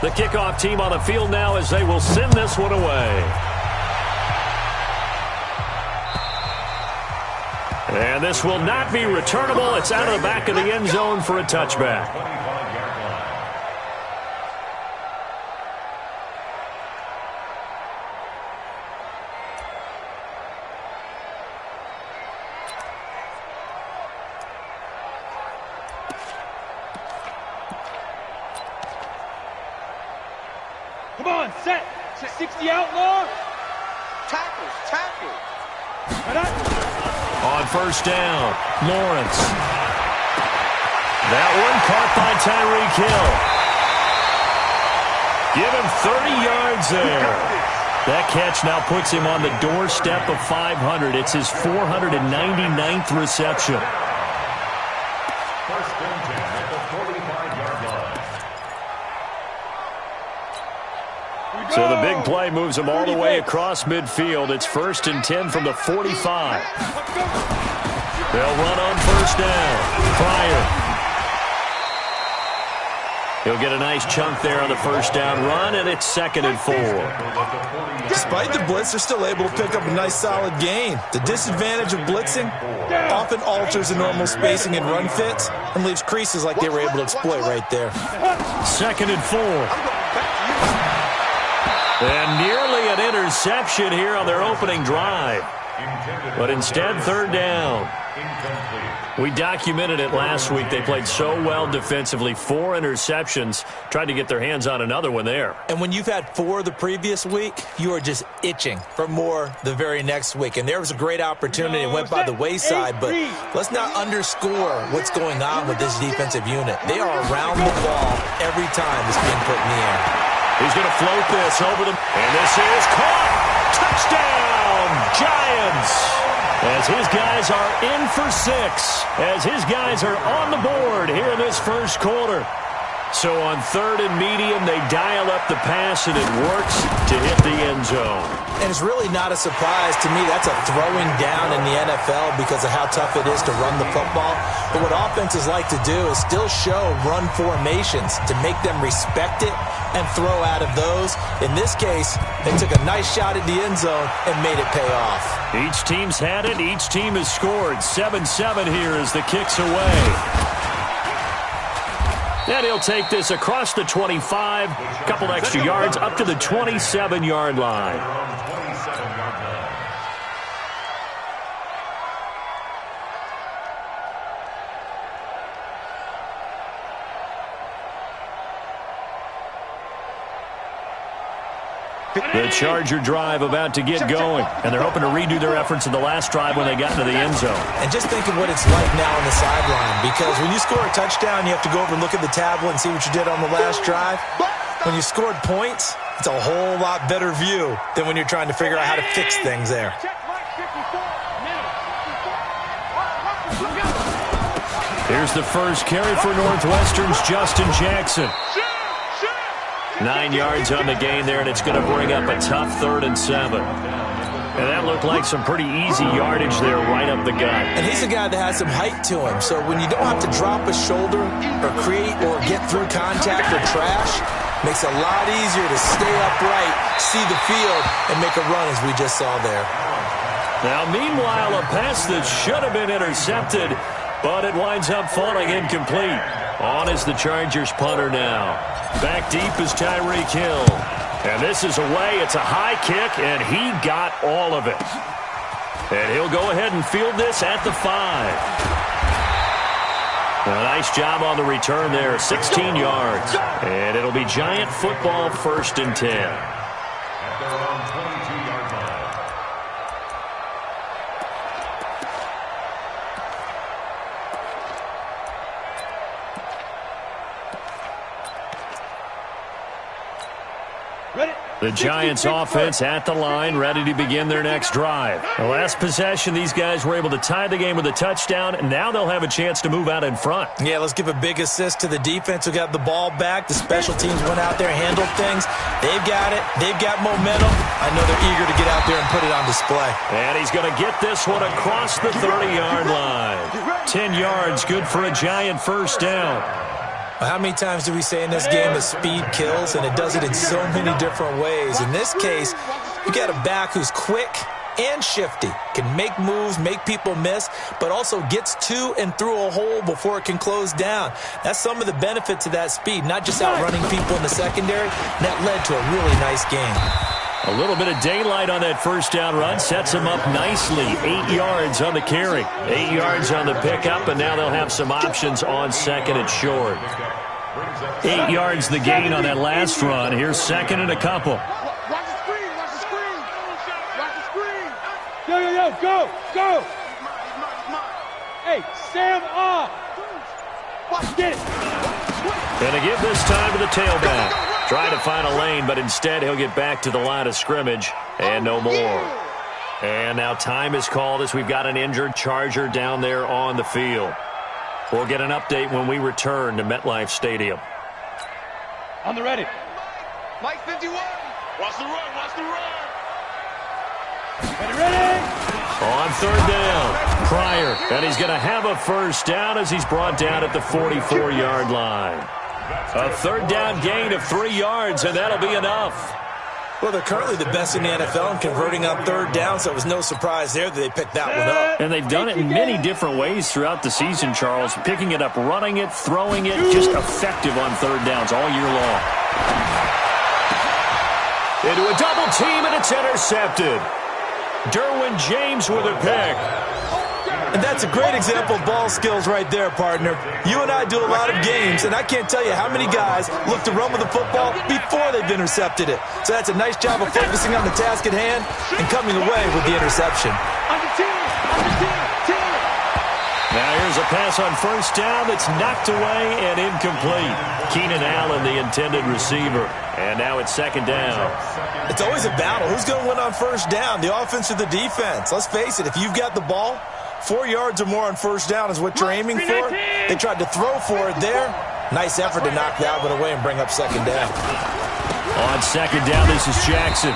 The kickoff team on the field now as they will send this one away. And this will not be returnable. It's out of the back of the end zone for a touchback. Come on, set. 60 outlaw. Tackle. On first down, Lawrence. That one caught by Tyreek Hill. Give him 30 yards there. That catch now puts him on the doorstep of 500. It's his 499th reception. First and 10 at the 45-yard line. So the big play moves them all the way across midfield. It's first and 10 from the 45. They'll run on first down. Pryor. He'll get a nice chunk there on the first down run, and it's second and 4. Despite the blitz, they're still able to pick up a nice solid gain. The disadvantage of blitzing often alters the normal spacing and run fits and leaves creases like they were able to exploit right there. Second and 4. And nearly an interception here on their opening drive. But instead, third down. We documented it last week. They played so well defensively. 4 interceptions. Tried to get their hands on another one there. And when you've had 4 the previous week, you are just itching for more the very next week. And there was a great opportunity. It went by the wayside. But let's not underscore what's going on with this defensive unit. They are around the ball every time it's being put in the air. He's going to float this over them. And this is caught. Touchdown, Giants. As his guys are in for 6. As his guys are on the board here in this first quarter. So on third and medium, they dial up the pass, and it works to hit the end zone. And it's really not a surprise to me. That's a throwing down in the NFL because of how tough it is to run the football. But what offenses like to do is still show run formations to make them respect it and throw out of those. In this case, they took a nice shot at the end zone and made it pay off. Each team's had it. Each team has scored. 7-7 here as the kick's away. And he'll take this across the 25, a couple extra yards up to the 27-yard line. The Charger drive about to get going, and they're hoping to redo their efforts in the last drive when they got into the end zone. And just think of what it's like now on the sideline, because when you score a touchdown, you have to go over and look at the tablet and see what you did on the last drive. When you scored points, it's a whole lot better view than when you're trying to figure out how to fix things there. Here's the first carry for Northwestern's Justin Jackson. 9 yards on the gain there, and it's going to bring up a tough 3rd and 7. And that looked like some pretty easy yardage there right up the gut. And he's a guy that has some height to him, so when you don't have to drop a shoulder or create or get through contact or trash, makes it a lot easier to stay upright, see the field, and make a run as we just saw there. Now, meanwhile, a pass that should have been intercepted, but it winds up falling incomplete. On is the Chargers punter now. Back deep is Tyreek Hill. And this is away. It's a high kick, and he got all of it. And he'll go ahead and field this at the 5. A nice job on the return there, 16 yards. And it'll be Giant football, 1st and 10. At their own 22-yard line. The Giants offense at the line, ready to begin their next drive. The last possession, these guys were able to tie the game with a touchdown, and now they'll have a chance to move out in front. Yeah, let's give a big assist to the defense who got the ball back. The special teams went out there, handled things. They've got it. They've got momentum. I know they're eager to get out there and put it on display. And he's going to get this one across the 30-yard line. 10 yards, good for a Giant first down. How many times do we say in this game that speed kills, and it does it in so many different ways? In this case, you got a back who's quick and shifty, can make moves, make people miss, but also gets to and through a hole before it can close down. That's some of the benefits of that speed, not just outrunning people in the secondary. That led to a really nice game. A little bit of daylight on that first down run sets him up nicely. 8 yards on the carry, 8 yards on the pickup, and now they'll have some options on second and short. 8 yards the gain on that last run. Here's second and a couple. Watch the screen, watch the screen. Watch the screen. Yo, go. Hey, Sam off. Get it. Gonna give this time to the tailback. Trying to find a lane, but instead he'll get back to the line of scrimmage and no more. And now time is called as we've got an injured Charger down there on the field. We'll get an update when we return to MetLife Stadium. On the ready. Mike 51. Watch the run. Ready. On third down, Pryor, and he's going to have a first down as he's brought down at the 44-yard line. A third down gain of 3 yards, and that'll be enough. Well, they're currently the best in the NFL in converting on third down, so it was no surprise there that they picked that one up. And they've done it in many different ways throughout the season, Charles. Picking it up, running it, throwing it, just effective on third downs all year long. Into a double team, and it's intercepted. Derwin James with a pick. And that's a great example of ball skills right there, partner. You and I do a lot of games, and I can't tell you how many guys look to run with the football before they've intercepted it. So that's a nice job of focusing on the task at hand and coming away with the interception. Now here's a pass on first down that's knocked away and incomplete. Keenan Allen, the intended receiver. And now it's second down. It's always a battle. Who's going to win on first down, the offense or the defense? Let's face it, if you've got the ball, 4 yards or more on first down is what you're aiming for. They tried to throw for it there. Nice effort to knock that one away and bring up second down. On second down, this is Jackson.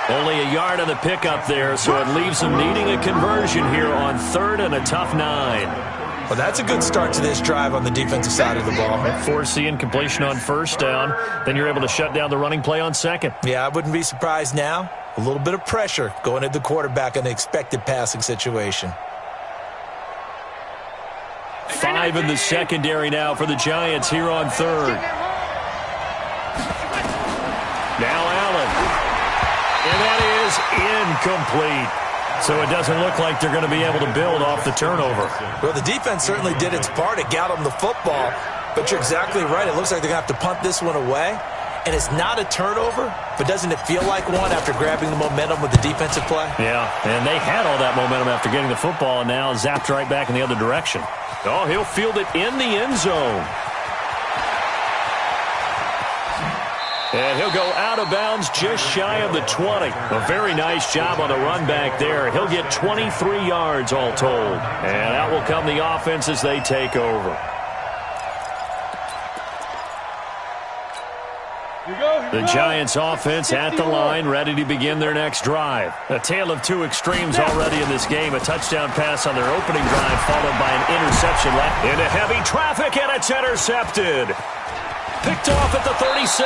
Only a yard on the pickup there, so it leaves them needing a conversion here on third and a tough 9. Well, that's a good start to this drive on the defensive side of the ball. Force the incompletion on first down. Then you're able to shut down the running play on second. Yeah, I wouldn't be surprised now. A little bit of pressure going at the quarterback in the expected passing situation. 5 in the secondary now for the Giants here on third. Now Allen. And that is incomplete. So it doesn't look like they're going to be able to build off the turnover. Well, the defense certainly did its part. It got them the football. But you're exactly right. It looks like they're going to have to punt this one away. And it's not a turnover, but doesn't it feel like one after grabbing the momentum with the defensive play? Yeah, and they had all that momentum after getting the football and now zapped right back in the other direction. Oh, he'll field it in the end zone. And he'll go out of bounds just shy of the 20. A very nice job on the run back there. He'll get 23 yards all told. And out will come the offense as they take over. The Giants offense at the line, ready to begin their next drive. A tale of two extremes already in this game. A touchdown pass on their opening drive, followed by an interception into heavy traffic, and it's intercepted. Picked off at the 36.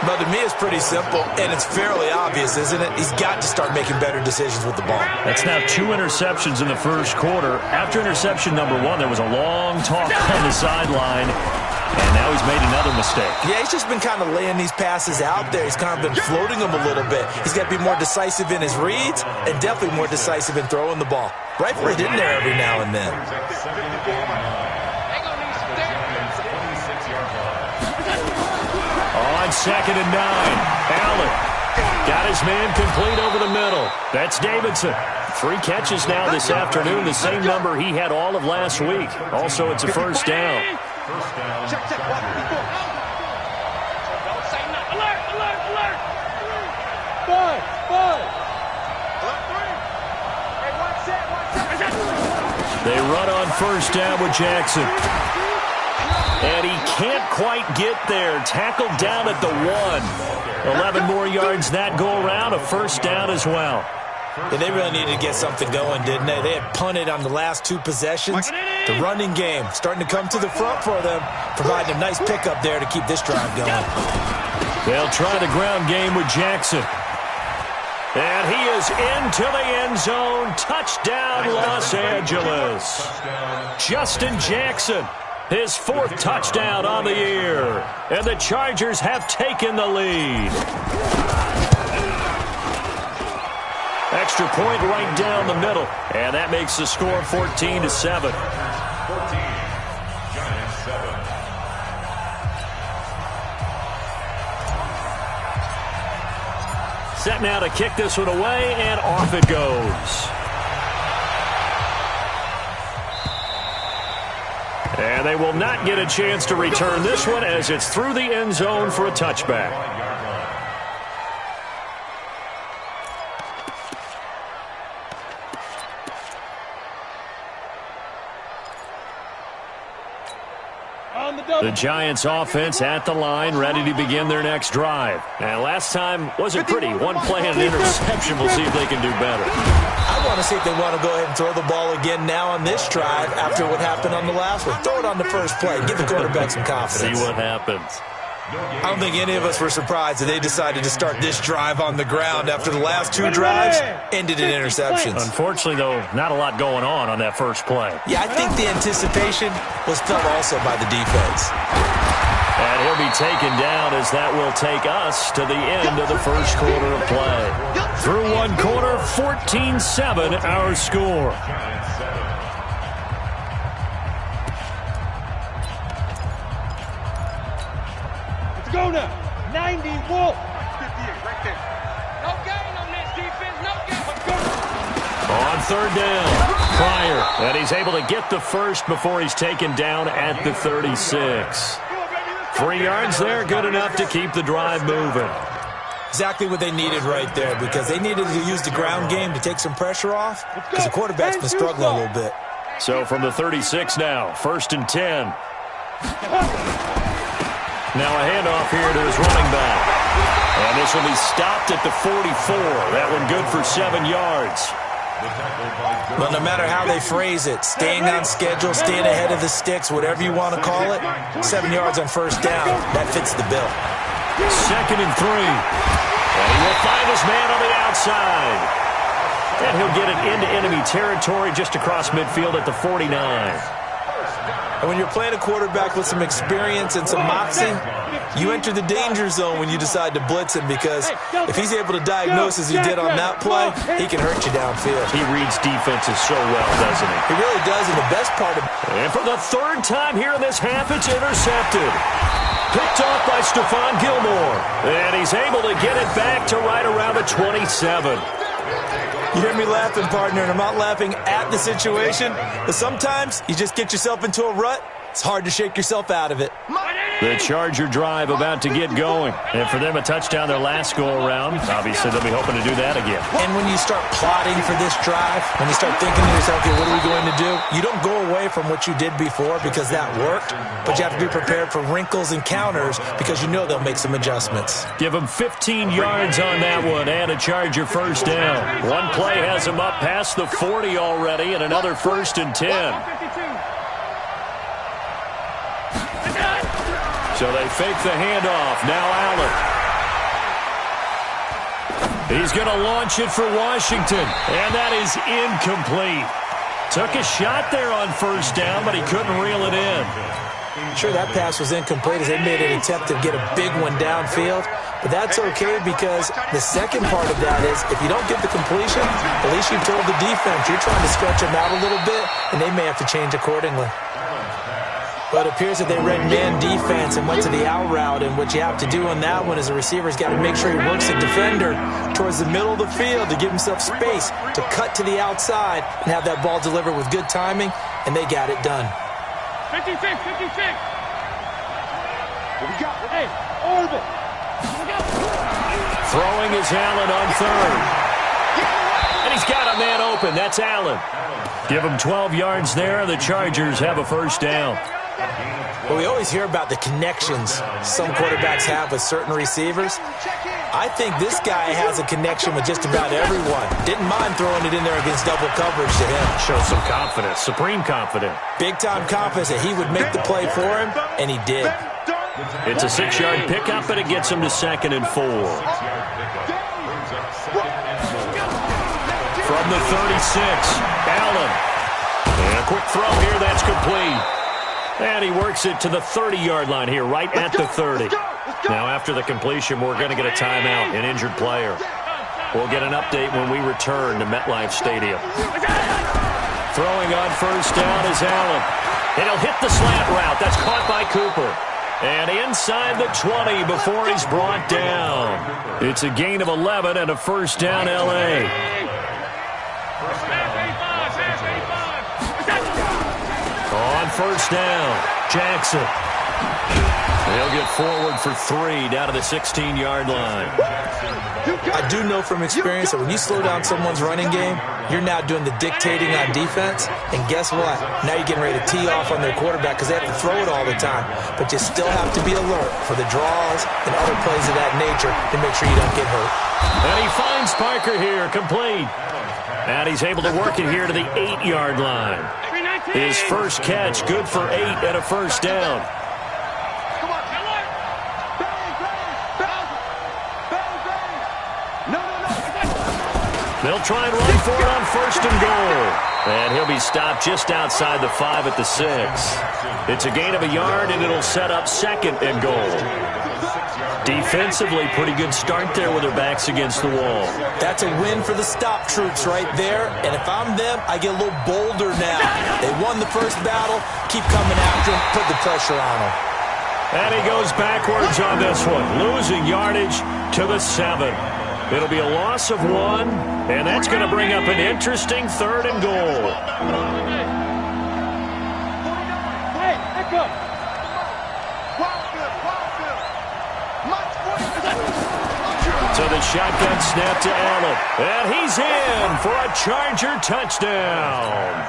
But to me, it's pretty simple, and it's fairly obvious, isn't it? He's got to start making better decisions with the ball. That's now 2 interceptions in the first quarter. After interception number 1, there was a long talk on the sideline, and now he's made another mistake. Yeah, he's just been kind of laying these passes out there. He's kind of been floating them a little bit. He's got to be more decisive in his reads and definitely more decisive in throwing the ball. Rightfully in there every now and then. On second and 9, Allen got his man complete over the middle. That's Davidson. 3 catches now this afternoon, the same number he had all of last week. Also, it's a first down. They run on first down with Jackson. And he can't quite get there. Tackled down at the 1. 11 more yards that go around. A first down as well. And they really needed to get something going, didn't they? They had punted on the last 2 possessions. The running game starting to come to the front for them, providing a nice pickup there to keep this drive going. They'll try the ground game with Jackson. And he is into the end zone. Touchdown, Los Angeles. Justin Jackson, his 4th touchdown on the year. And the Chargers have taken the lead. Extra point right down the middle. And that makes the score 14-7. 14, Giants 7. Set now to kick this one away, and off it goes. And they will not get a chance to return this one as it's through the end zone for a touchback. The Giants offense at the line, ready to begin their next drive. And last time wasn't pretty. 1 play and an interception. We'll see if they can do better. I want to see if they want to go ahead and throw the ball again now on this drive after what happened on the last one. Throw it on the first play. Give the quarterback some confidence. See what happens. I don't think any of us were surprised that they decided to start this drive on the ground after the last 2 drives ended in interceptions. Unfortunately, though, not a lot going on that first play. Yeah, I think the anticipation was felt also by the defense. And he'll be taken down as that will take us to the end of the first quarter of play. Through 1 quarter, 14-7 our score. Go now. 90 Wolf. 58 right there. No gain on this defense. No gain. On 3rd down, Pryor. And he's able to get the first before he's taken down at the 36. 3 yards there, good enough to keep the drive moving. Exactly what they needed right there, because they needed to use the ground game to take some pressure off, because the quarterback's been struggling a little bit. So from the 36 now, 1st and 10. Now a handoff here to his running back. And this will be stopped at the 44. That one good for 7 yards. Well, no matter how they phrase it, staying on schedule, staying ahead of the sticks, whatever you want to call it, 7 yards on 1st down, that fits the bill. 2nd and 3. And he will find his man on the outside. And he'll get it into enemy territory just across midfield at the 49. And when you're playing a quarterback with some experience and some moxie, you enter the danger zone when you decide to blitz him, because if he's able to diagnose as he did on that play, he can hurt you downfield. He reads defenses so well, doesn't he? He really does, and the best part of... And for the 3rd time here in this half, it's intercepted. Picked off by Stephon Gilmore. And he's able to get it back to right around the 27. You hear me laughing, partner, and I'm not laughing at the situation, but sometimes you just get yourself into a rut. It's hard to shake yourself out of it. The Charger drive about to get going. And for them, a touchdown their last go-around. Obviously, they'll be hoping to do that again. And when you start plotting for this drive, when you start thinking to yourself, okay, what are we going to do? You don't go away from what you did before because that worked, but you have to be prepared for wrinkles and counters because you know they'll make some adjustments. Give them 15 yards on that one and a Charger 1st down. One play has them up past the 40 already and another 1st and 10. So they fake the handoff. Now Allen. He's going to launch it for Washington. And that is incomplete. Took a shot there on 1st down, but he couldn't reel it in. Sure, that pass was incomplete as they made an attempt to get a big one downfield. But that's okay, because the second part of that is if you don't get the completion, at least you've told the defense you're trying to stretch them out a little bit, and they may have to change accordingly. But it appears that they read man defense and went to the out route, and what you have to do on that one is the receiver's got to make sure he works the defender towards the middle of the field to give himself space to cut to the outside and have that ball delivered with good timing, and they got it done. 56, 56. What we got? Hey, orbit. Throwing is Allen on 3rd. And he's got a man open. That's Allen. Give him 12 yards there. The Chargers have a 1st down. Well, we always hear about the connections some quarterbacks have with certain receivers. I think this guy has a connection with just about everyone. Didn't mind throwing it in there against double coverage to him. Shows some confidence, supreme confidence. Big-time confidence that he would make the play for him, and he did. It's a 6-yard pickup, and it gets him to 2nd and 4. From the 36, Allen. And a quick throw here, that's complete. And he works it to the 30-yard line here, right at the 30. Now, after the completion, we're going to get a timeout, an injured player. We'll get an update when we return to MetLife Stadium. Throwing on first down is Allen. And he'll hit the slant route. That's caught by Cooper. And inside the 20 before he's brought down. It's a gain of 11 and a first down, L.A. On first down, Jackson. He'll get forward for 3 down to the 16-yard line. I do know from experience that when you slow down someone's running game, you're now doing the dictating on defense. And guess what? Now you're getting ready to tee off on their quarterback because they have to throw it all the time. But you still have to be alert for the draws and other plays of that nature to make sure you don't get hurt. And he finds Parker here, complete. And he's able to work it here to the 8-yard line. His first catch, good for 8 and a first down. They'll try and run for it on first and goal. And he'll be stopped just outside the 5 at the 6. It's a gain of a yard, and it'll set up 2nd and goal. Defensively, pretty good start there with their backs against the wall. That's a win for the stop troops right there. And if I'm them, I get a little bolder now. They won the first battle. Keep coming after them. Put the pressure on them. And he goes backwards on this one, losing yardage to the 7. It'll be a loss of 1, and that's going to bring up an interesting 3rd and goal. Hey, back up. So the shotgun snap to Allen. And he's in for a Charger touchdown.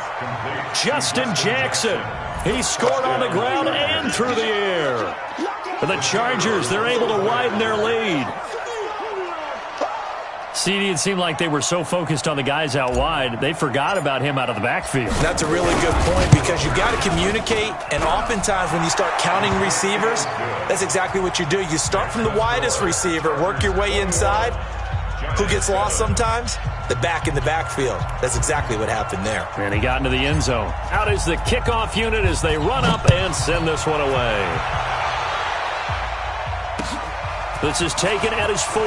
Justin Jackson. He scored on the ground and through the air. For the Chargers, they're able to widen their lead. CD, it seemed like they were so focused on the guys out wide, they forgot about him out of the backfield. That's a really good point because you got to communicate, and oftentimes when you start counting receivers, that's exactly what you do. You start from the widest receiver, work your way inside. Who gets lost sometimes? The back in the backfield. That's exactly what happened there. And he got into the end zone. Out is the kickoff unit as they run up and send this one away. This is taken at his 4.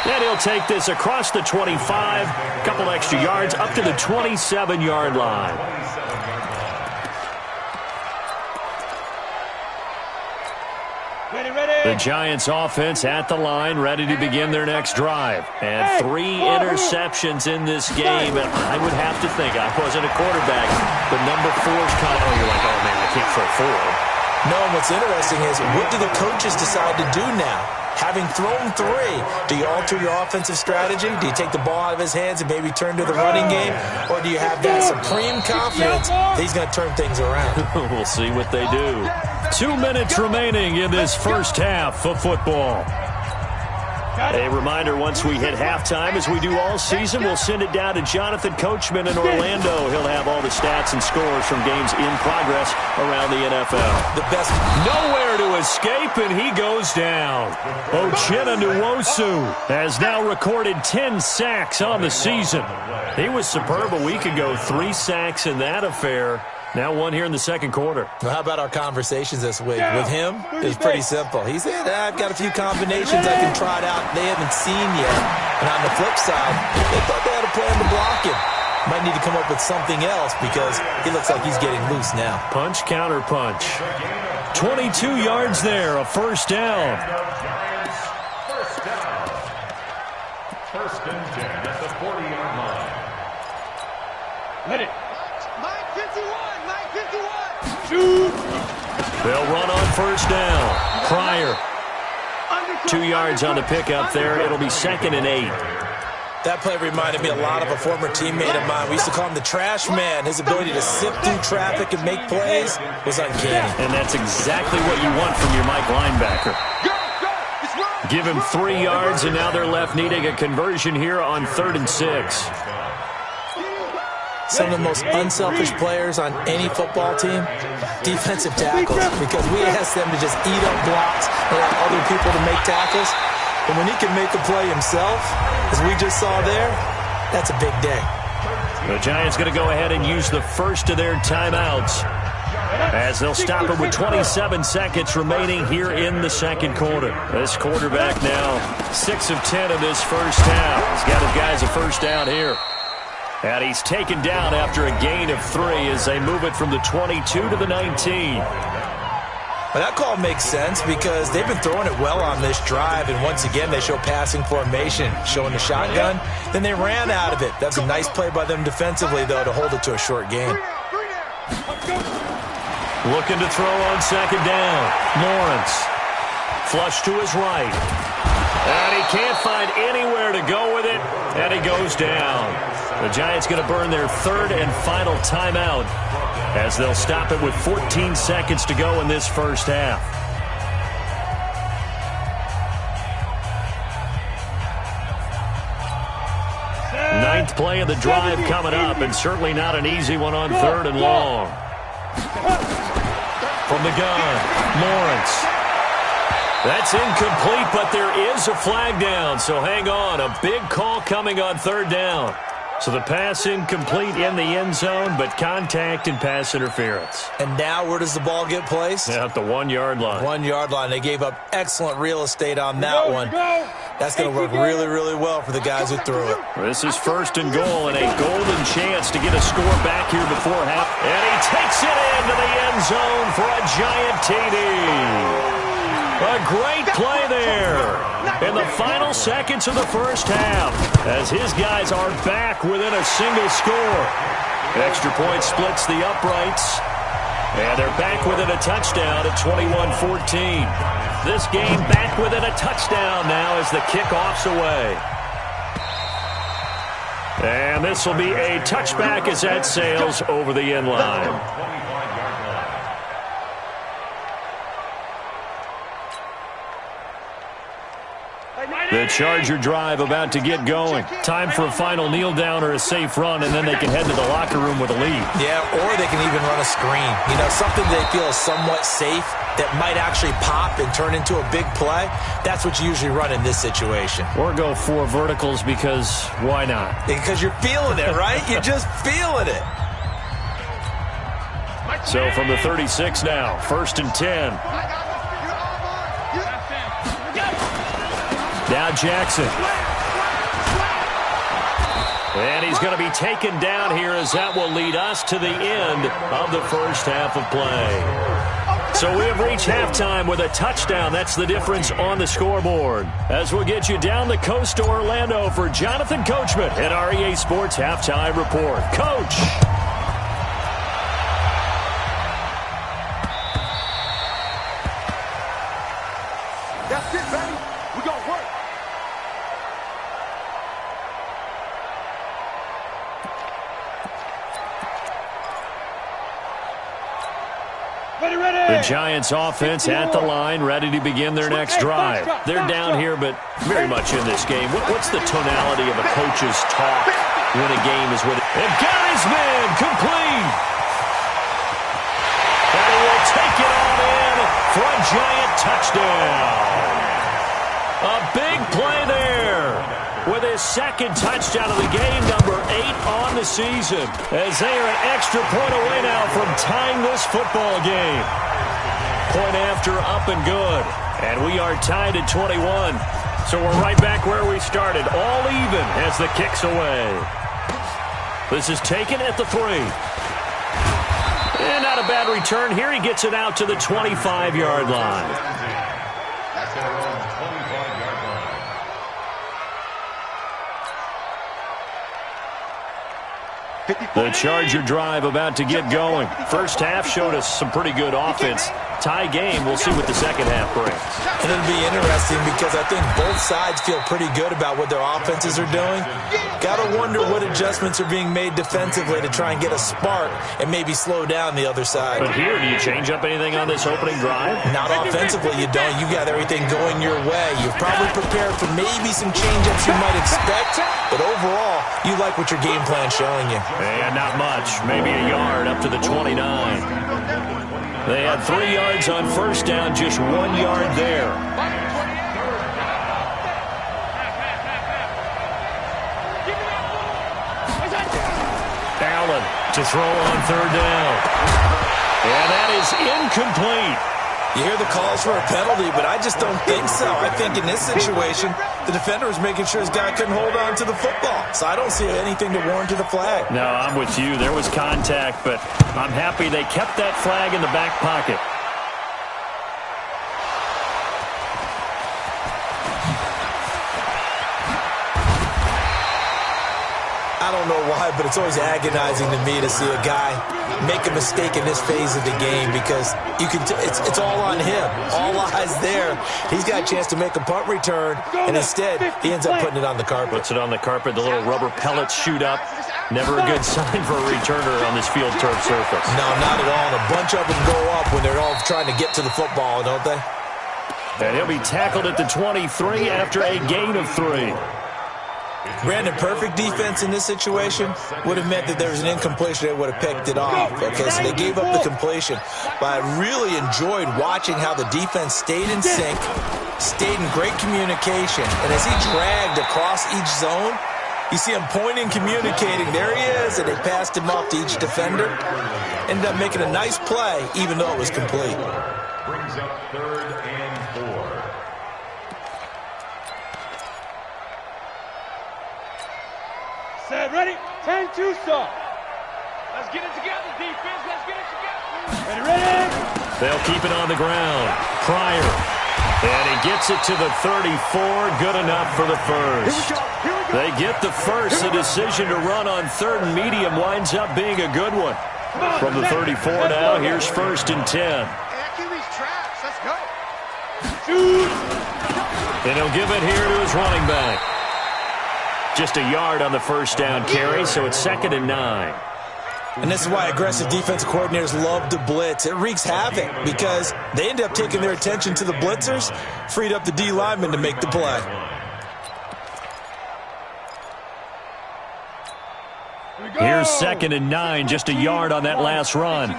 And he'll take this across the 25, a couple extra yards, up to the 27-yard line. The Giants offense at the line, ready to begin their next drive. And 3 interceptions in this game. And I would have to think, I wasn't a quarterback, but number 4's kind of, you're like, oh, man, I can't throw 4. No, and what's interesting is, what do the coaches decide to do now? Having thrown 3, do you alter your offensive strategy? Do you take the ball out of his hands and maybe turn to the running game? Or do you have that supreme confidence that he's going to turn things around? We'll see what they do. 2 minutes remaining in this first half of football. A reminder, once we hit halftime, as we do all season, we'll send it down to Jonathan Coachman in Orlando. He'll have all the stats and scores from games in progress around the NFL. The best. Nowhere to escape, and he goes down. Uchenna Nwosu has now recorded 10 sacks on the season. He was superb a week ago, 3 sacks in that affair. Now 1 here in the second quarter. Well, how about our conversations this week? With him, it was pretty simple. He said, I've got a few combinations I can try it out they haven't seen yet. And on the flip side, they thought they had a plan to block him. Might need to come up with something else because he looks like he's getting loose now. Punch, counter punch. 22 yards there, a first down. First and 10 at the 40-yard line. Let it. They'll run on first down. Pryor. 2 yards on the pickup there. It'll be 2nd and 8. That play reminded me a lot of a former teammate of mine. We used to call him the trash man. His ability to sift through traffic and make plays was uncanny. And that's exactly what you want from your Mike linebacker. Give him 3 yards, and now they're left needing a conversion here on 3rd and 6. Some of the most unselfish players on any football team, defensive tackles, because we ask them to just eat up blocks and have other people to make tackles. And when he can make a play himself, as we just saw there, that's a big day. The Giants going to go ahead and use the first of their timeouts as they'll stop it with 27 seconds remaining here in the second quarter. This quarterback now 6 of 10 in this first half. He's got his guys a first down here. And he's taken down after a gain of 3 as they move it from the 22 to the 19. Well, that call makes sense because they've been throwing it well on this drive, and once again they show passing formation, showing the shotgun. Then they ran out of it. That's a nice play by them defensively, though, to hold it to a short gain. Looking to throw on second down. Lawrence. Flush to his right. And he can't find anywhere to go with it, and he goes down. The Giants going to burn their 3rd and final timeout as they'll stop it with 14 seconds to go in this first half. Ninth play of the drive coming up, and certainly not an easy one on 3rd and long. From the gun, Lawrence. That's incomplete, but there is a flag down, so hang on. A big call coming on 3rd down. So the pass incomplete in the end zone, but contact and pass interference. And now where does the ball get placed? At the 1-yard line. 1-yard line. They gave up excellent real estate on that one. That's going to work really, really well for the guys who threw it. This is 1st and goal, and a golden chance to get a score back here before half. And he takes it into the end zone for a giant TD. A great play there in the final seconds of the first half as his guys are back within a single score. Extra point splits the uprights, and they're back within a touchdown at 21-14. This game back within a touchdown now as the kickoff's away. And this will be a touchback as that sails over the end line. The Charger drive about to get going. Time for a final kneel down or a safe run, and then they can head to the locker room with a lead. Yeah, or they can even run a screen. You know, something they feel is somewhat safe that might actually pop and turn into a big play. That's what you usually run in this situation. Or go 4 verticals because why not? Because you're feeling it, right? You're just feeling it. So from the 36 now, 1st and 10. Now Jackson. And he's going to be taken down here as that will lead us to the end of the first half of play. So we have reached halftime with a touchdown. That's the difference on the scoreboard. As we'll get you down the coast to Orlando for Jonathan Coachman at REA Sports Halftime Report. Coach. That's it, baby. We gonna work. The Giants offense at the line, ready to begin their next drive. They're down here, but very much in this game. What's the tonality of a coach's talk when a game is with it? And got his man complete. And he will take it on in for a giant touchdown. A big play there with his 2nd touchdown of the game, number 8 on the season, as they are an extra point away now from tying this football game. Point after, up and good. And we are tied at 21. So we're right back where we started, all even as the kick's away. This is taken at the 3. And not a bad return here. He gets it out to the 25-yard line. The Charger drive about to get going. First half showed us some pretty good offense. Tie game. We'll see what the second half brings. And it'll be interesting because I think both sides feel pretty good about what their offenses are doing. Got to wonder what adjustments are being made defensively to try and get a spark and maybe slow down the other side. But here, do you change up anything on this opening drive? Not offensively, you don't. You got everything going your way. You've probably prepared for maybe some change-ups you might expect, but overall, you like what your game plan's showing you. And not much. Maybe a yard up to the 29. They had 3 yards on first down, just 1 yard there. Allen to throw on third down. And that is incomplete. You hear the calls for a penalty, but I just don't think so. I think in this situation, the defender was making sure his guy couldn't hold on to the football. So I don't see anything to warrant to the flag. No, I'm with you. There was contact, but I'm happy they kept that flag in the back pocket. I don't know why, but it's always agonizing to me to see a guy make a mistake in this phase of the game because you can. It's all on him. All eyes there. He's got a chance to make a punt return, and instead he ends up putting it on the carpet. Puts it on the carpet. The little rubber pellets shoot up. Never a good sign for a returner on this field turf surface. No, not at all. And a bunch of them go up when they're all trying to get to the football, don't they? And he'll be tackled at the 23 after a gain of 3. Brandon, perfect defense in this situation would have meant that there was an incompletion. They would have picked it off. Okay, so they gave up the completion. But I really enjoyed watching how the defense stayed in sync, stayed in great communication. And as he dragged across each zone, you see him pointing, communicating. There he is, and they passed him off to each defender. Ended up making a nice play, even though it was complete. Brings up 3rd and 4. Set, ready? 10-2, sir. Let's get it together, defense. Let's get it together. Ready? They'll keep it on the ground. Pryor. And he gets it to the 34. Good enough for the first. They get the first. The decision to run on 3rd and medium winds up being a good one. From the 34 now, here's 1st and 10. Let's go. Shoot. And he'll give it here to his running back. Just a yard on the first down carry, so it's 2nd and 9. And this is why aggressive defensive coordinators love to blitz. It wreaks havoc because they end up taking their attention to the blitzers, freed up the D lineman to make the play. Here's 2nd and 9, just a yard on that last run.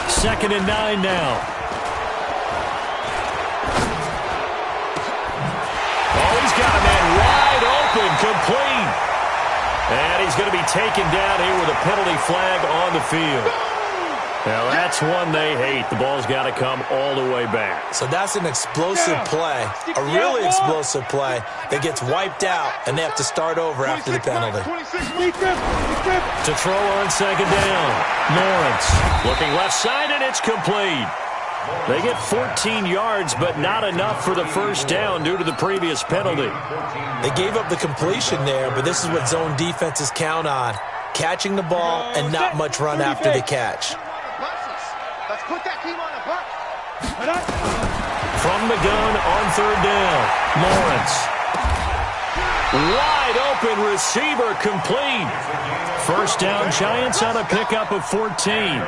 2nd and 9 now. He's got a man wide open, complete. And he's going to be taken down here with a penalty flag on the field. Now, that's one they hate. The ball's got to come all the way back. So that's an explosive play, a really explosive play that gets wiped out, and they have to start over after the penalty. To throw on 2nd down. Lawrence looking left side, and it's complete. They get 14 yards, but not enough for the first down due to the previous penalty. They gave up the completion there, but this is what zone defenses count on. Catching the ball and not much run after the catch. Let's put that team on the bus. From the gun on 3rd down. Lawrence. Wide open receiver, complete. First down, Giants on a pickup of 14.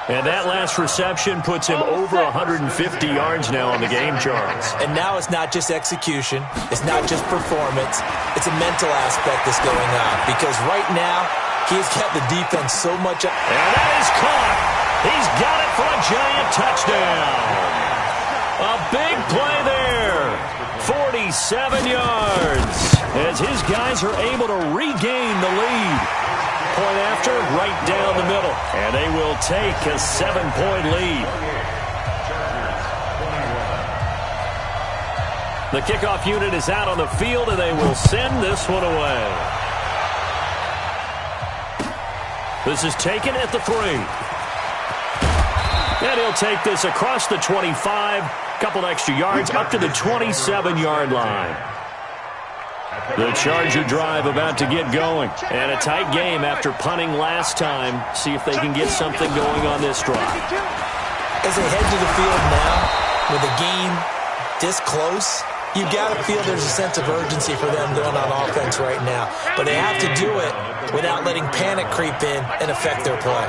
And that last reception puts him over 150 yards now on the game charts. And now it's not just execution. It's not just performance. It's a mental aspect that's going on. Because right now, he's kept the defense so much up. And that is caught. He's got it for a Giant touchdown. A big play there. 47 yards. As his guys are able to regain the lead. Point after, right down the middle. And they will take a 7-point lead. The kickoff unit is out on the field, and they will send this one away. This is taken at the 3. And he'll take this across the 25. Couple extra yards up to the 27-yard line. The Charger drive about to get going. And a tight game after punting last time. See if they can get something going on this drive. As they head to the field now, with the game this close, you got to feel there's a sense of urgency for them going on offense right now. But they have to do it without letting panic creep in and affect their play.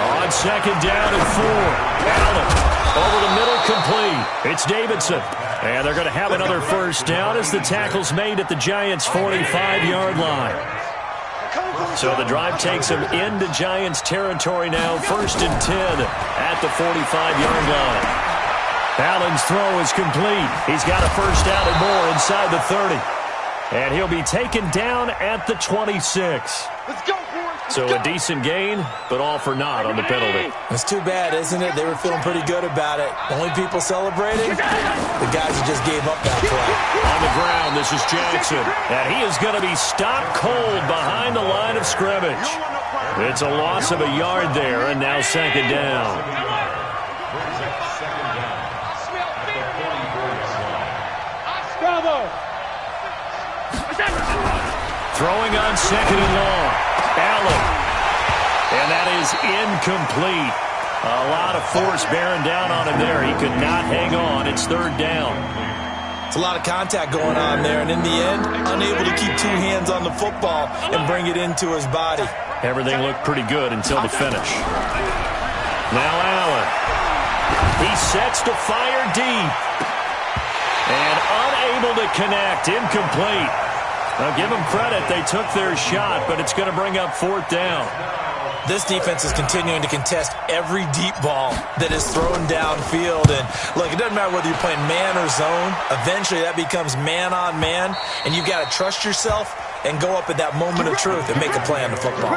On second down and 4. Allen over the middle, complete. It's Davidson. And they're going to have another first down as the tackle's made at the Giants' 45-yard line. So the drive takes them into Giants territory now, 1st and 10 at the 45-yard line. Allen's throw is complete. He's got a first down and more inside the 30. And he'll be taken down at the 26. Let's go, boys. So a decent gain, but all for naught on the penalty. It's too bad, isn't it? They were feeling pretty good about it. The only people celebrating, the guys who just gave up that play. On the ground, this is Jackson. And he is going to be stopped cold behind the line of scrimmage. It's a loss of a yard there, and now second down. Throwing on second and long. Allen. And that is incomplete. A lot of force bearing down on him there. He could not hang on. It's third down. It's a lot of contact going on there, and in the end, unable to keep two hands on the football and bring it into his body. Everything looked pretty good until the finish. Now Allen. He sets to fire deep. And unable to connect. Incomplete. Now give them credit. They took their shot, but it's going to bring up fourth down. This defense is continuing to contest every deep ball that is thrown downfield. And look, it doesn't matter whether you're playing man or zone. Eventually that becomes man on man, and you've got to trust yourself and go up at that moment of truth and make a play on the football.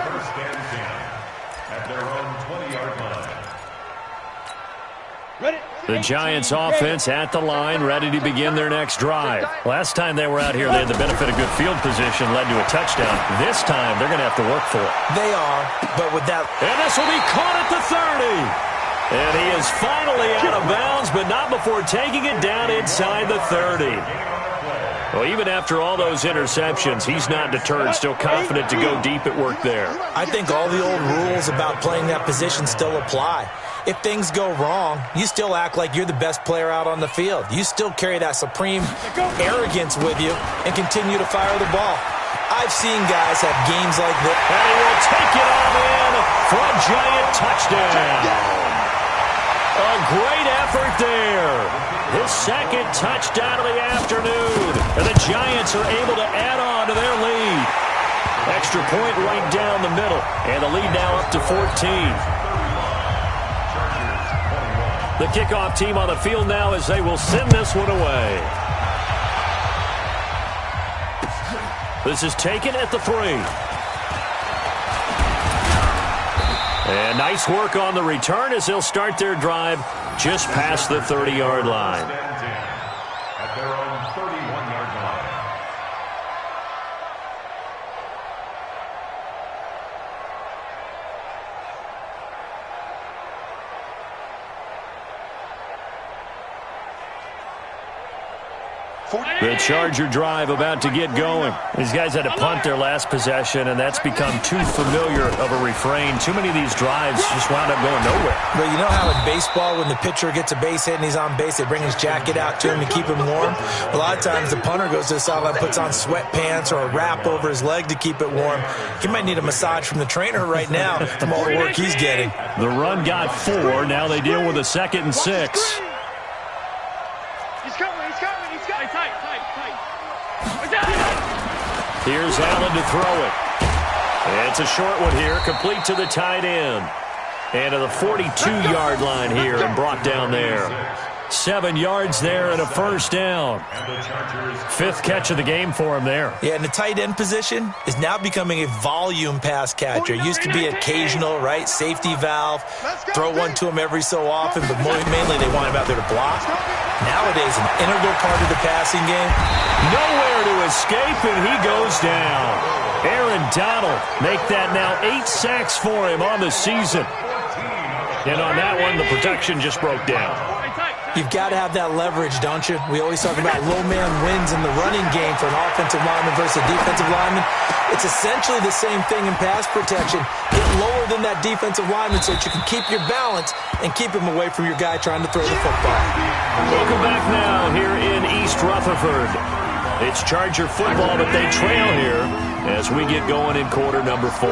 The Giants offense at the line, ready to begin their next drive. Last time they were out here, they had the benefit of good field position, led to a touchdown. This time, they're going to have to work for it. They are, but with that... And this will be caught at the 30. And he is finally out of bounds, but not before taking it down inside the 30. Well, even after all those interceptions, he's not deterred, still confident to go deep at work there. I think all the old rules about playing that position still apply. If things go wrong, you still act like you're the best player out on the field. You still carry that supreme arrogance with you and continue to fire the ball. I've seen guys have games like this. And he will take it on in for a Giant touchdown. A great effort there. His second touchdown of the afternoon. And the Giants are able to add on to their lead. Extra point right down the middle. And the lead now up to 14. The kickoff team on the field now as they will send this one away. This is taken at the 3. And nice work on the return as they'll start their drive just past the 30-yard line. At their own 31-yard line. The Charger drive about to get going. These guys had to punt their last possession, and that's become too familiar of a refrain. Too many of these drives just wound up going nowhere. But you know how in baseball, when the pitcher gets a base hit and he's on base, they bring his jacket out to him to keep him warm? A lot of times the punter goes to the sideline, puts on sweatpants or a wrap over his leg to keep it warm. He might need a massage from the trainer right now from all the work he's getting. The run got 4. Now they deal with a 2nd and 6. Here's Allen to throw it. It's a short one here, complete to the tight end. And to the 42-yard line here and brought down there. 7 yards there and a first down. 5th catch of the game for him there. Yeah, and the tight end position is now becoming a volume pass catcher. It used to be occasional, right? Safety valve. Throw one to him every so often, but mainly they want him out there to block. Nowadays, an integral part of the passing game. Nowhere to escape, and he goes down. Aaron Donald make that now 8 sacks for him on the season. And on that one, the protection just broke down. You've got to have that leverage, don't you? We always talk about low man wins in the running game for an offensive lineman versus a defensive lineman. It's essentially the same thing in pass protection. Get lower than that defensive lineman so that you can keep your balance and keep him away from your guy trying to throw the football. Welcome back now here in East Rutherford. It's Charger football, but they trail here as we get going in quarter number 4.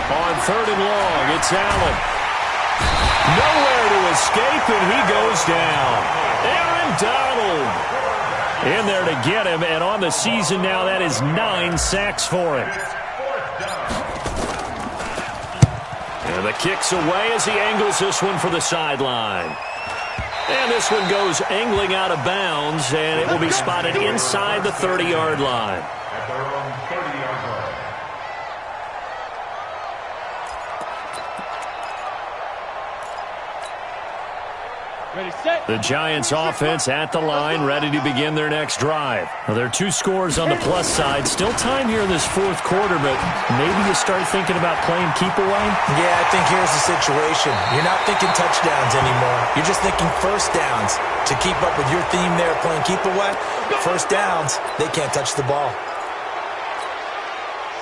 On 3rd and long, it's Allen. Nowhere to escape, and he goes down. Aaron Donald in there to get him, and on the season now, that is 9 sacks for him. And the kick's away as he angles this one for the sideline. And this one goes angling out of bounds, and it will be spotted inside the 30-yard line. At their own 30-yard line. Ready, set. The Giants offense at the line, ready to begin their next drive. Well, there are 2 scores on the plus side. Still time here in this 4th quarter, but maybe you start thinking about playing keep away? Yeah, I think here's the situation. You're not thinking touchdowns anymore. You're just thinking first downs. To keep up with your theme there playing keep away, first downs, they can't touch the ball.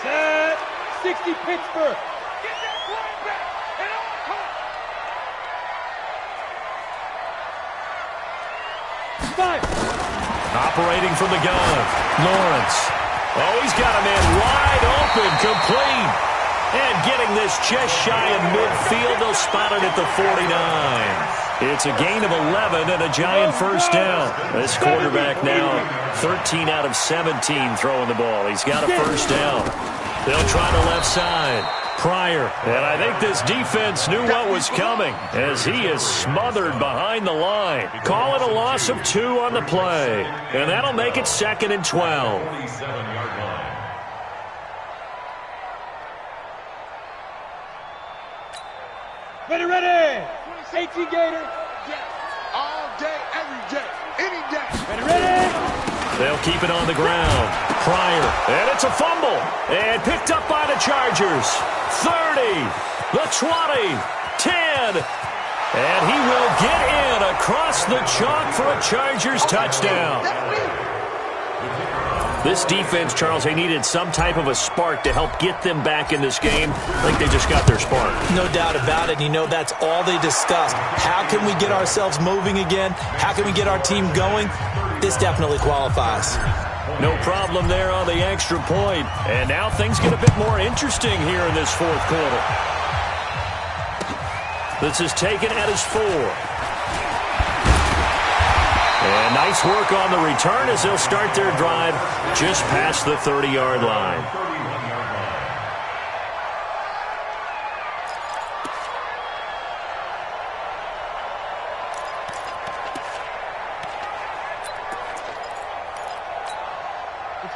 Set. 60 Pittsburgh. Get that quarterback at all costs. 5. Operating from the gun, Lawrence. Oh, he's got a man wide open, complete. And getting this just shy of midfield, they'll spot it at the 49. It's a gain of 11 and a Giant first down. This quarterback now 13 out of 17 throwing the ball. He's got a first down. They'll try the left side. Pryor. And I think this defense knew what was coming as he is smothered behind the line. Call it a loss of 2 on the play. And that'll make it 2nd and 12. 47-yard line. Ready, ready. 18 Gator. All day, every day, any day. Ready, ready. They'll keep it on the ground. Pryor. And it's a fumble. And picked up by the Chargers. 30. The 20. 10. And he will get in across the chalk for a Chargers touchdown. This defense, Charles, they needed some type of a spark to help get them back in this game. I think they just got their spark. No doubt about it. You know, that's all they discussed. How can we get ourselves moving again? How can we get our team going? This definitely qualifies. No problem there on the extra point. And now things get a bit more interesting here in this 4th quarter. This is taken at his 4. And nice work on the return as they'll start their drive just past the 30-yard line.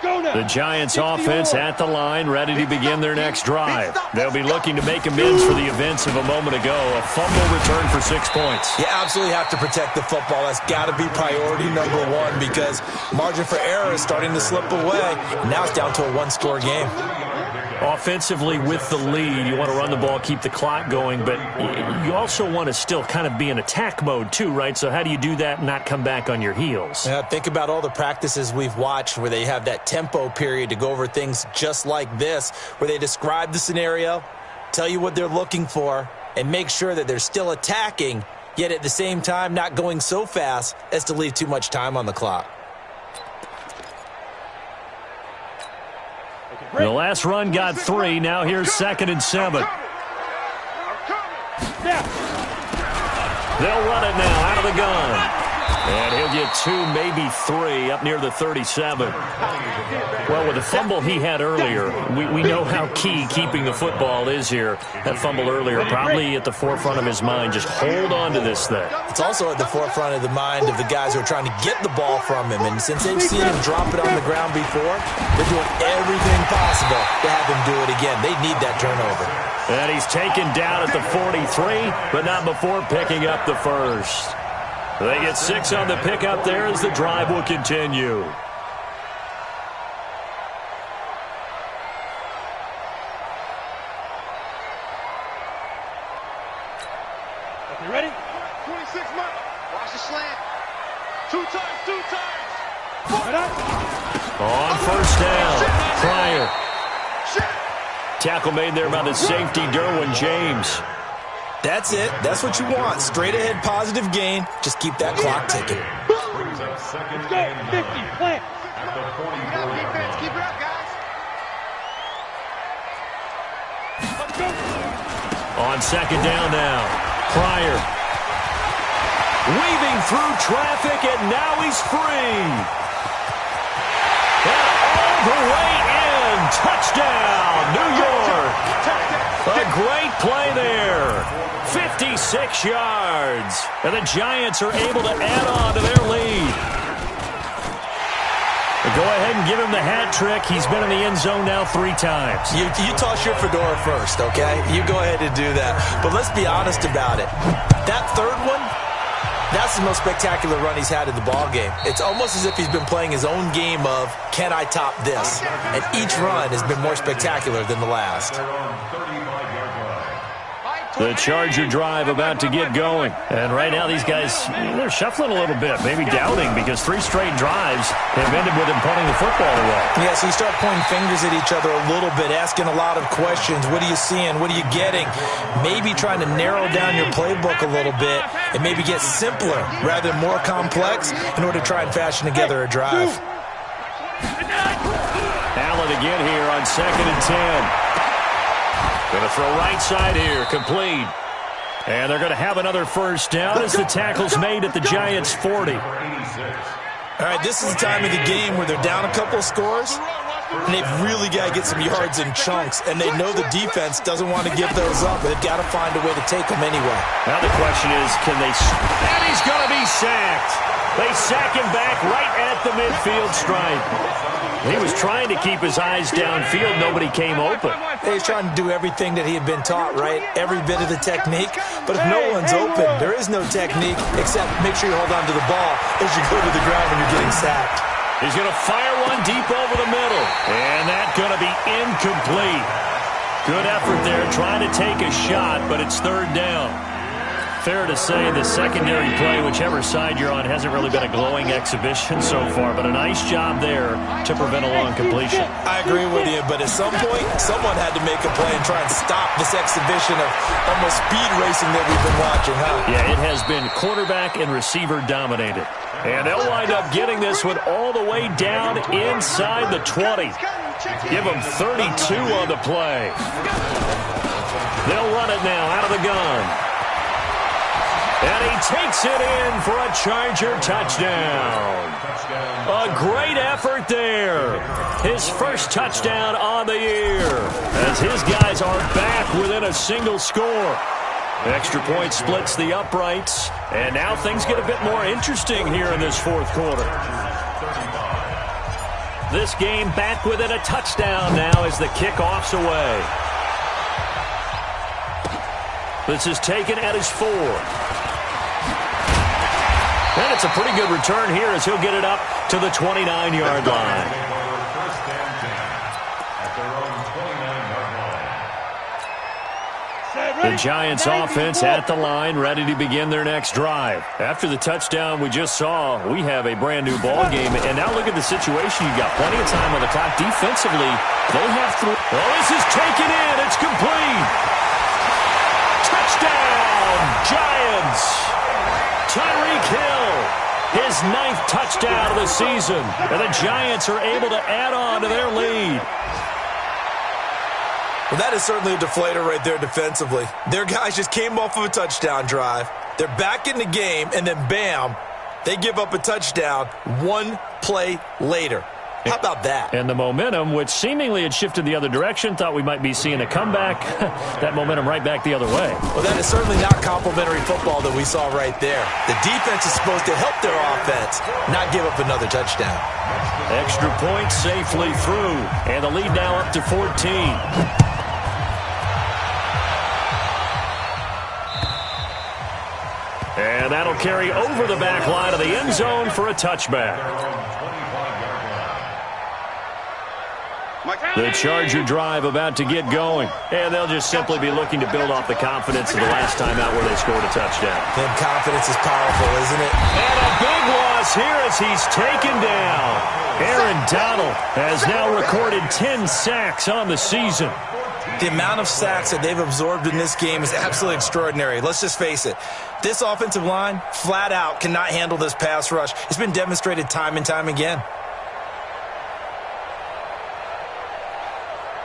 The Giants offense at the line, ready to begin their next drive. They'll be looking to make amends for the events of a moment ago. A fumble return for 6 points. You absolutely have to protect the football. That's got to be priority number 1 because margin for error is starting to slip away. Now it's down to a 1-score game. Offensively with the lead, you want to run the ball, keep the clock going, but you also want to still kind of be in attack mode too, right? So how do you do that and not come back on your heels? Yeah, think about all the practices we've watched where they have that tempo period to go over things just like this, where they describe the scenario, tell you what they're looking for, and make sure that they're still attacking, yet at the same time not going so fast as to leave too much time on the clock. The last run got 3. Now here's 2nd and 7. They'll run it now out of the gun. And he'll get 2, maybe 3 up near the 37. Well, with the fumble he had earlier, we know how key keeping the football is here. That fumble earlier probably at the forefront of his mind. Just hold on to this thing. It's also at the forefront of the mind of the guys who are trying to get the ball from him. And since they've seen him drop it on the ground before, they're doing everything possible to have him do it again. They need that turnover. And he's taken down at the 43, but not before picking up the first. They get 6 on the pickup there as the drive will continue. On first down, Pryor. Tackle made there by the safety, Derwin James. That's it. That's what you want. Straight ahead, positive gain. Just keep that clock ticking. Brings up second Let's go. 50, plant. at the 44. Defense, keep it up, guys. Let's go. On second down now, Pryor. Weaving through traffic, and now he's free. And all the way in. Touchdown, New York. A great play there. 56 yards. And the Giants are able to add on to their lead. Go ahead and give him the hat trick. He's been in the end zone now 3 times. You toss your fedora first, okay? You go ahead and do that. But let's be honest about it. That third one, that's the most spectacular run he's had in the ballgame. It's almost as if he's been playing his own game of, can I top this? And each run has been more spectacular than the last. The Charger drive about to get going. And right now these guys, they're shuffling a little bit, maybe doubting, because 3 straight drives have ended with them punting the football away. Yeah, so you start pointing fingers at each other a little bit, asking a lot of questions. What are you seeing? What are you getting? Maybe trying to narrow down your playbook a little bit and maybe get simpler rather than more complex in order to try and fashion together a drive. Allen again here on 2nd and 10. Going to throw right side here, complete. And they're going to have another first down as the tackle's made at the Giants' 40. All right, this is the time of the game where they're down a couple of scores, and they've really got to get some yards in chunks, and they know the defense doesn't want to give those up, but they've got to find a way to take them anyway. Now the question is, can they... And he's going to be sacked. They sack him back right at the midfield stripe. He was trying to keep his eyes downfield. Nobody came open. He's trying to do everything that he had been taught, right? Every bit of the technique. But if no one's open, there is no technique except make sure you hold on to the ball as you go to the ground when you're getting sacked. He's going to fire one deep over the middle. And that's going to be incomplete. Good effort there trying to take a shot, but it's 3rd down. Fair to say the secondary play, whichever side you're on, hasn't really been a glowing exhibition so far, but a nice job there to prevent a long completion. I agree with you, but at some point, someone had to make a play and try and stop this exhibition of almost speed racing that we've been watching, huh? Yeah, it has been quarterback and receiver dominated. And they'll wind up getting this one all the way down inside the 20. Give them 32 on the play. They'll run it now out of the gun. And he takes it in for a Charger touchdown. A great effort there. His first touchdown on the year as his guys are back within a single score. Extra point splits the uprights, and now things get a bit more interesting here in this 4th quarter. This game back within a touchdown now as the kickoff's away. This is taken at his 4. And it's a pretty good return here as he'll get it up to the 29-yard line. The Giants offense at the line, ready to begin their next drive. After the touchdown we just saw, we have a brand new ball game. And now look at the situation. You've got plenty of time on the clock. Defensively, they have 3. Oh, this is taken in. It's complete. Touchdown, Giants. Tyreek Hill, his 9th touchdown of the season. And the Giants are able to add on to their lead. Well, that is certainly a deflator right there defensively. Their guys just came off of a touchdown drive. They're back in the game, and then bam, they give up a touchdown 1 play later. How about that? And the momentum, which seemingly had shifted the other direction, thought we might be seeing a comeback. That momentum right back the other way. Well, that is certainly not complimentary football that we saw right there. The defense is supposed to help their offense, not give up another touchdown. Extra point safely through, and the lead now up to 14. And that'll carry over the back line of the end zone for a touchback. The Charger drive about to get going. And they'll just simply be looking to build off the confidence of the last time out where they scored a touchdown. And confidence is powerful, isn't it? And a big loss here as he's taken down. Aaron Donald has now recorded 10 sacks on the season. The amount of sacks that they've absorbed in this game is absolutely extraordinary. Let's just face it. This offensive line, flat out, cannot handle this pass rush. It's been demonstrated time and time again.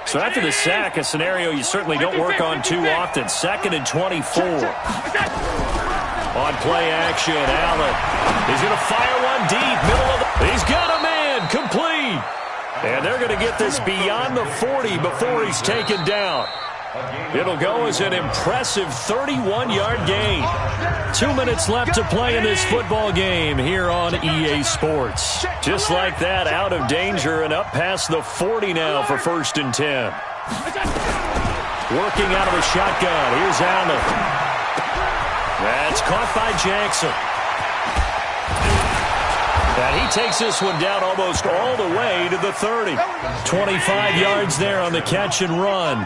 So after the sack, a scenario you certainly don't work on too often. 2nd and 24. On play action, Allen. He's going to fire one deep. Middle of the... He's got a man. Complete. And they're going to get this beyond the 40 before he's taken down. It'll go as an impressive 31-yard gain. 2 minutes left to play in this football game here on EA Sports. Just like that, out of danger and up past the 40 now for 1st and 10. Working out of a shotgun. Here's Allen. That's caught by Jackson. And he takes this one down almost all the way to the 30. 25 yards there on the catch and run.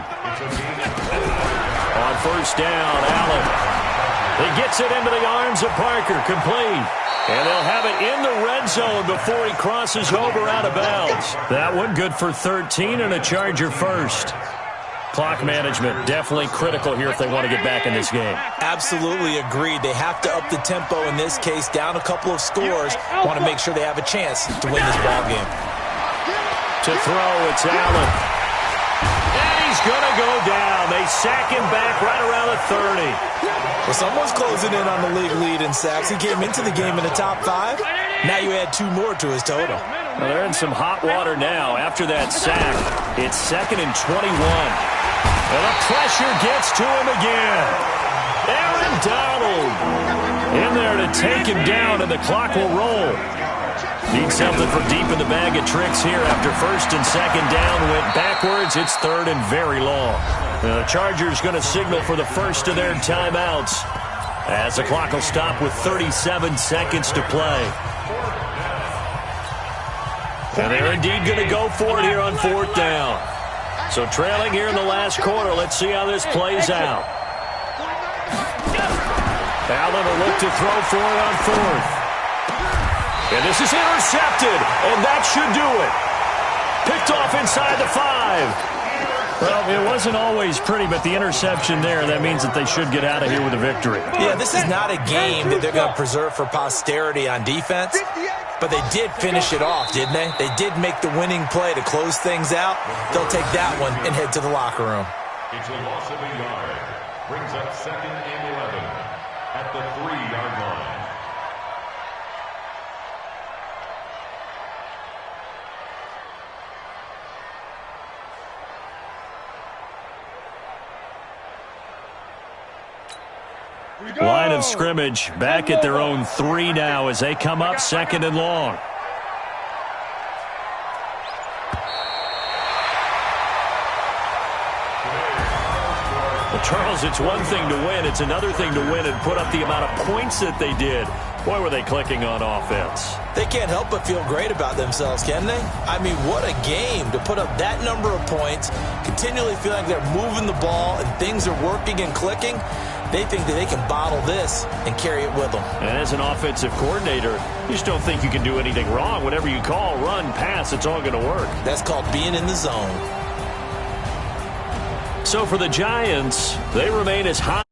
On 1st down, Allen. He gets it into the arms of Parker, complete. And they'll have it in the red zone before he crosses over out of bounds. That one good for 13 and a Charger first. Clock management definitely critical here if they want to get back in this game. Absolutely agreed. They have to up the tempo in this case, down a couple of scores. Want to make sure they have a chance to win this ball game. To throw, it's Allen. And he's going to go down. They sack him back right around the 30. Well, someone's closing in on the league lead in sacks. He came into the game in the top 5. Now you add 2 more to his total. Well, they're in some hot water now after that sack. It's 2nd and 21. And the pressure gets to him again. Aaron Donald in there to take him down, and the clock will roll. Need something from deep in the bag of tricks here after 1st and 2nd down. Went backwards. It's 3rd and very long. The Chargers going to signal for the first of their timeouts as the clock will stop with 37 seconds to play. And they're indeed going to go for it here on 4th down. So trailing here in the last quarter. Let's see how this plays out. Allen will look to throw for it on 4th. And this is intercepted, and that should do it. Picked off inside the 5. Well, it wasn't always pretty, but the interception there, that means that they should get out of here with a victory. Yeah, this is not a game that they're going to preserve for posterity on defense, but they did finish it off, didn't they? They did make the winning play to close things out. They'll take that one and head to the locker room. It's a loss of a yard. Brings up 2nd and 11 at the 3-yard line. Line of scrimmage back at their own 3 now as they come up 2nd and long. Well, Charles, it's one thing to win. It's another thing to win and put up the amount of points that they did. Boy, were they clicking on offense. They can't help but feel great about themselves, can they? I mean, what a game to put up that number of points, continually feeling like they're moving the ball and things are working and clicking. They think that they can bottle this and carry it with them. And as an offensive coordinator, you just don't think you can do anything wrong. Whatever you call, run, pass, it's all going to work. That's called being in the zone. So for the Giants, they remain as high.